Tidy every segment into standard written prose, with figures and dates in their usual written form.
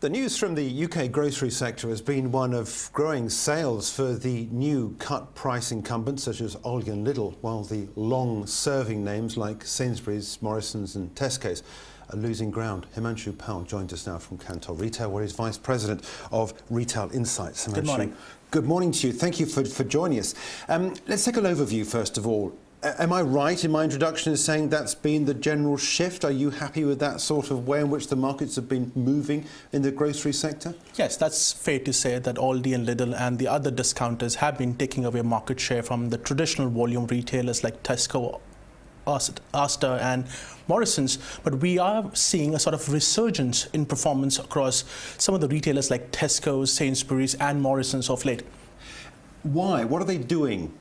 The news from the UK grocery sector has been one of growing sales for the new cut price incumbents such as Aldi and Lidl, while the long-serving names like Sainsbury's, Morrisons and Tesco's are losing ground. Himanshu Pal joins us now from Kantar Retail, where he's Vice President of Retail Insights. Himanshu, good morning. Good morning to you. Thank you for joining us. Let's take an overview first of all. Am I right in my introduction in saying that's been the general shift? Are you happy with that sort of way in which the markets have been moving in the grocery sector? Yes, that's fair to say that Aldi and Lidl and the other discounters have been taking away market share from the traditional volume retailers like Tesco, Asda and Morrisons, but we are seeing a sort of resurgence in performance across some of the retailers like Tesco, Sainsbury's and Morrisons of late. Why? What are they doing?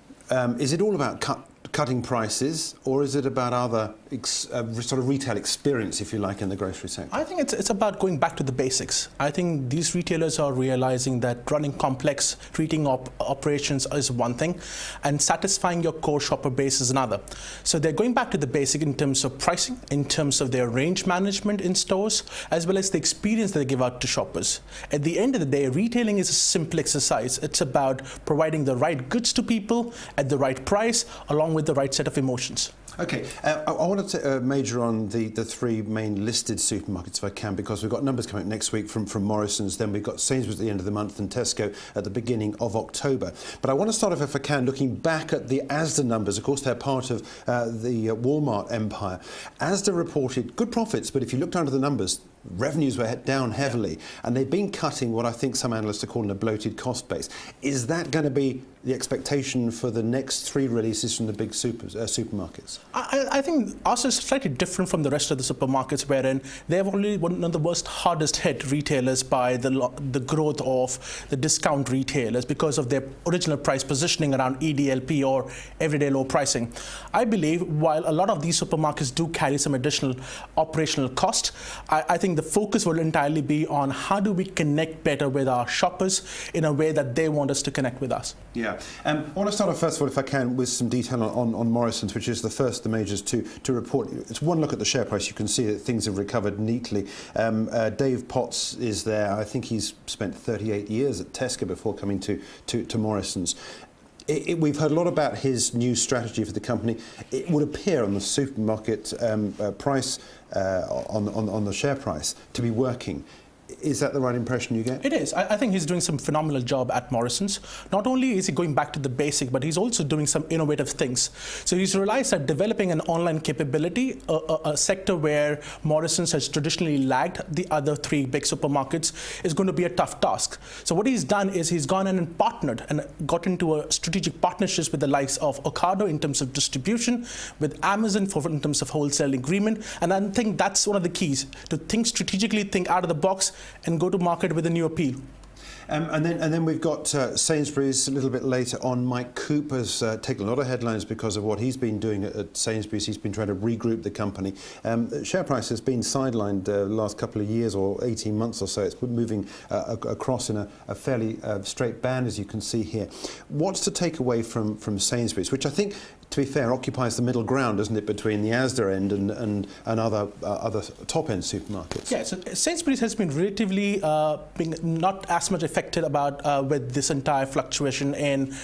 Is it all about cutting prices, or is it about other sort of retail experience, if you like, in the grocery sector? I think it's about going back to the basics. I think these retailers are realizing that running complex retail operations is one thing and satisfying your core shopper base is another. So they're going back to the basic in terms of pricing, in terms of their range management in stores, as well as the experience that they give out to shoppers. At the end of the day, retailing is a simple exercise. It's about providing the right goods to people at the right price, along with the right set of emotions. Okay, I want to major on the three main listed supermarkets if I can, because we've got numbers coming up next week from Morrisons, then we've got Sainsbury's at the end of the month and Tesco at the beginning of October. But I want to start off, if I can, looking back at the Asda numbers. Of course, they're part of the Walmart empire. Asda reported good profits, but if you looked under the numbers, revenues were down heavily, and they've been cutting what I think some analysts are calling a bloated cost base. Is that going to be the expectation for the next three releases from the big supermarkets? I think Asda is slightly different from the rest of the supermarkets, wherein they're only one of the worst hardest hit retailers by the growth of the discount retailers because of their original price positioning around EDLP or everyday low pricing. I believe while a lot of these supermarkets do carry some additional operational cost, I think the focus will entirely be on how do we connect better with our shoppers in a way that they want us to connect with us. Yeah. I want to start off first of all, if I can, with some detail on Morrisons, which is the first of the majors to report. It's one look at the share price. You can see that things have recovered neatly. Dave Potts is there. I think he's spent 38 years at Tesco before coming to Morrisons. We've heard a lot about his new strategy for the company. It would appear on the supermarket price, on the share price, to be working. Is that the right impression you get? It is. I think he's doing some phenomenal job at Morrisons. Not only is he going back to the basic, but he's also doing some innovative things. So he's realized that developing an online capability, a sector where Morrisons has traditionally lagged the other three big supermarkets, is going to be a tough task. So what he's done is he's gone in and partnered and got into a strategic partnerships with the likes of Ocado in terms of distribution, with Amazon in terms of wholesale agreement. And I think that's one of the keys, to think strategically, think out of the box, and go to market with a new appeal. And then we've got Sainsbury's a little bit later on. Mike Coop has taken a lot of headlines because of what he's been doing at Sainsbury's. He's been trying to regroup the company. Share price has been sidelined the last couple of years or 18 months or so. It's been moving across in a fairly straight band, as you can see here. What's to take away from Sainsbury's, which I think, to be fair, occupies the middle ground, doesn't it, between the Asda end and other top-end supermarkets? Yeah, so Sainsbury's has been relatively being not as much affected about with this entire fluctuation in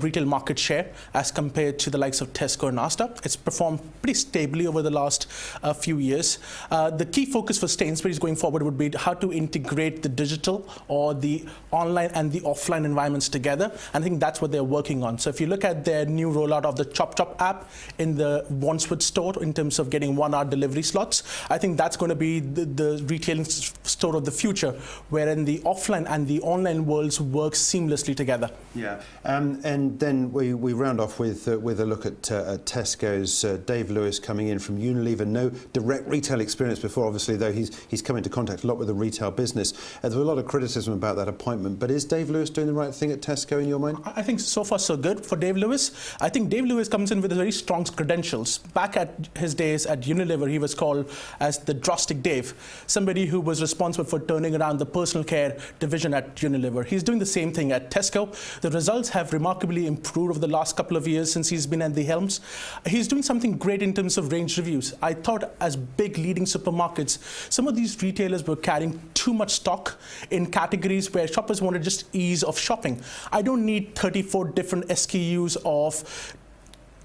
retail market share as compared to the likes of Tesco and Asda. It's performed pretty stably over the last few years. The key focus for Sainsbury's going forward would be how to integrate the digital or the online and the offline environments together. And I think that's what they're working on. So if you look at their new rollout of the Chop app in the Wandsworth store in terms of getting 1 hour delivery slots, I think that's going to be the retailing store of the future, wherein the offline and the online worlds work seamlessly together. Yeah, and then we round off with a look at Tesco's. Dave Lewis coming in from Unilever. No direct retail experience before, obviously, though he's come into contact a lot with the retail business. There was a lot of criticism about that appointment, but is Dave Lewis doing the right thing at Tesco in your mind? I think so far so good for Dave Lewis. I think Dave Lewis comes in with very strong credentials. Back at his days at Unilever, he was called as the drastic Dave, somebody who was responsible for turning around the personal care division at at Unilever. He's doing the same thing at Tesco. The results have remarkably improved over the last couple of years since he's been at the helms. He's doing something great in terms of range reviews. I thought as big leading supermarkets, some of these retailers were carrying too much stock in categories where shoppers wanted just ease of shopping. I don't need 34 different SKUs of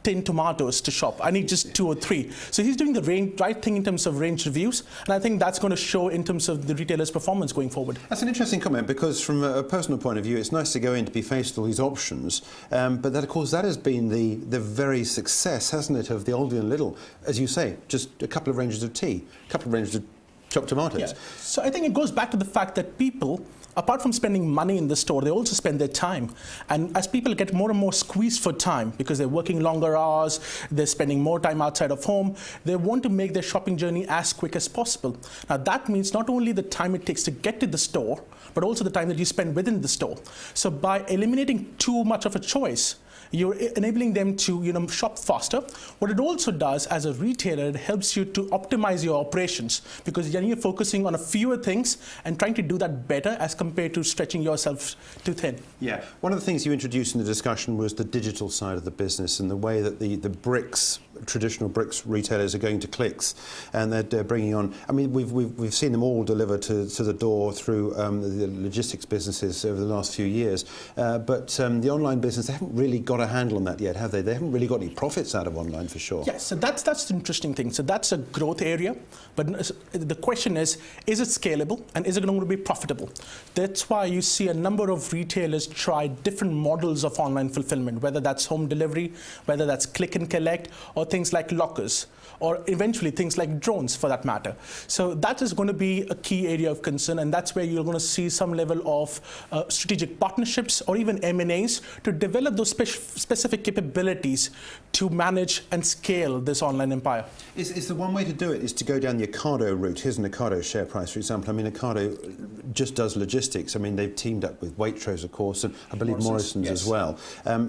tin tomatoes to shop. I need just 2 or 3. So he's doing the right thing in terms of range reviews, and I think that's going to show in terms of the retailer's performance going forward. That's an interesting comment, because from a personal point of view, it's nice to go in to be faced with all these options, but that, of course, that has been the very success, hasn't it, of the Aldi and Lidl, as you say, just a couple of ranges of tea, a couple of ranges of chopped tomatoes. Yeah. So I think it goes back to the fact that people, apart from spending money in the store, they also spend their time. And as people get more and more squeezed for time because they're working longer hours, they're spending more time outside of home, they want to make their shopping journey as quick as possible. Now that means not only the time it takes to get to the store, but also the time that you spend within the store. So by eliminating too much of a choice, you're enabling them to shop faster. What it also does as a retailer, it helps you to optimize your operations, because then you're focusing on a fewer things and trying to do that better as compared to stretching yourself too thin. Yeah, one of the things you introduced in the discussion was the digital side of the business and the way that the bricks, traditional bricks retailers are going to clicks, and they're bringing on. I mean, we've seen them all deliver to the door through the logistics businesses over the last few years, but the online business, they haven't really got a handle on that yet, have they? They haven't really got any profits out of online, for sure. Yes, so that's the interesting thing. So that's a growth area, but the question is it scalable and is it going to be profitable? That's why you see a number of retailers try different models of online fulfillment, whether that's home delivery, whether that's click and collect, or things like lockers, or eventually things like drones for that matter. So that is going to be a key area of concern, and that's where you're going to see some level of strategic partnerships or even M&As to develop those specific capabilities to manage and scale this online empire. Is the one way to do it is to go down the Ocado route? Here's an Ocado share price, for example. I mean, Ocado just does logistics. I mean, they've teamed up with Waitrose, of course, and I believe Morrison's yes, as well.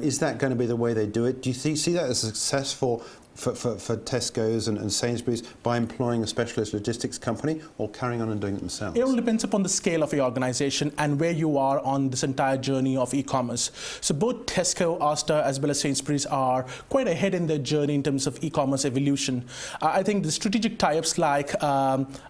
Is that going to be the way they do it? Do you see that as a success for Tesco's and Sainsbury's by employing a specialist logistics company, or carrying on and doing it themselves? It all depends upon the scale of your organization and where you are on this entire journey of e-commerce. So both Tesco, Asda, as well as Sainsbury's are quite ahead in their journey in terms of e-commerce evolution. I think the strategic tie-ups like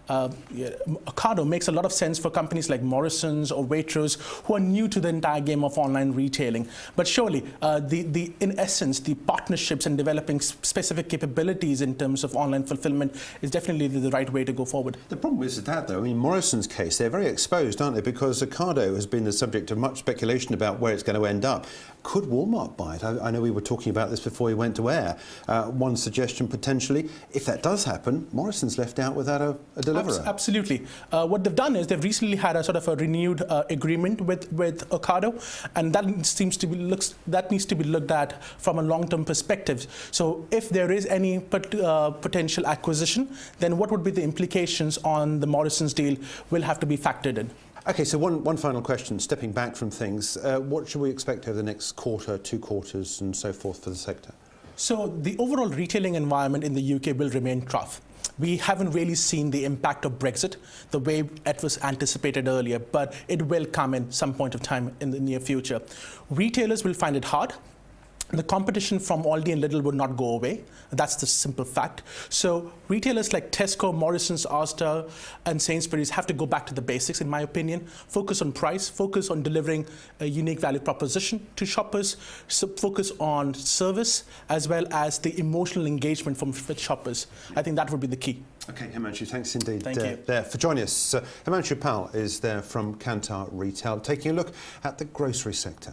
Ocado makes a lot of sense for companies like Morrison's or Waitrose, who are new to the entire game of online retailing. But surely, in essence, the partnerships and developing specific capabilities in terms of online fulfillment is definitely the right way to go forward. The problem is that, though, I mean, Morrison's case, they're very exposed, aren't they? Because Ocado has been the subject of much speculation about where it's going to end up. Could Walmart buy it? I know we were talking about this before we went to air. One suggestion, potentially, if that does happen, Morrison's left out without a deliverer. Absolutely. What they've done is they've recently had a sort of a renewed agreement with Ocado, and that needs to be looked at from a long-term perspective. So if there is any potential acquisition, then what would be the implications on the Morrison's deal will have to be factored in. Okay, so one final question, stepping back from things. What should we expect over the next quarter, 2 quarters and so forth for the sector? So the overall retailing environment in the UK will remain tough. We haven't really seen the impact of Brexit the way it was anticipated earlier, but it will come in some point of time in the near future. Retailers will find it hard. The competition from Aldi and Lidl would not go away. That's the simple fact. So retailers like Tesco, Morrison's, Asda and Sainsbury's have to go back to the basics, in my opinion. Focus on price, focus on delivering a unique value proposition to shoppers, focus on service, as well as the emotional engagement with shoppers. I think that would be the key. Okay, Himanshu, thanks indeed. Thank you. There for joining us. Himanshu Pal is there from Kantar Retail, taking a look at the grocery sector.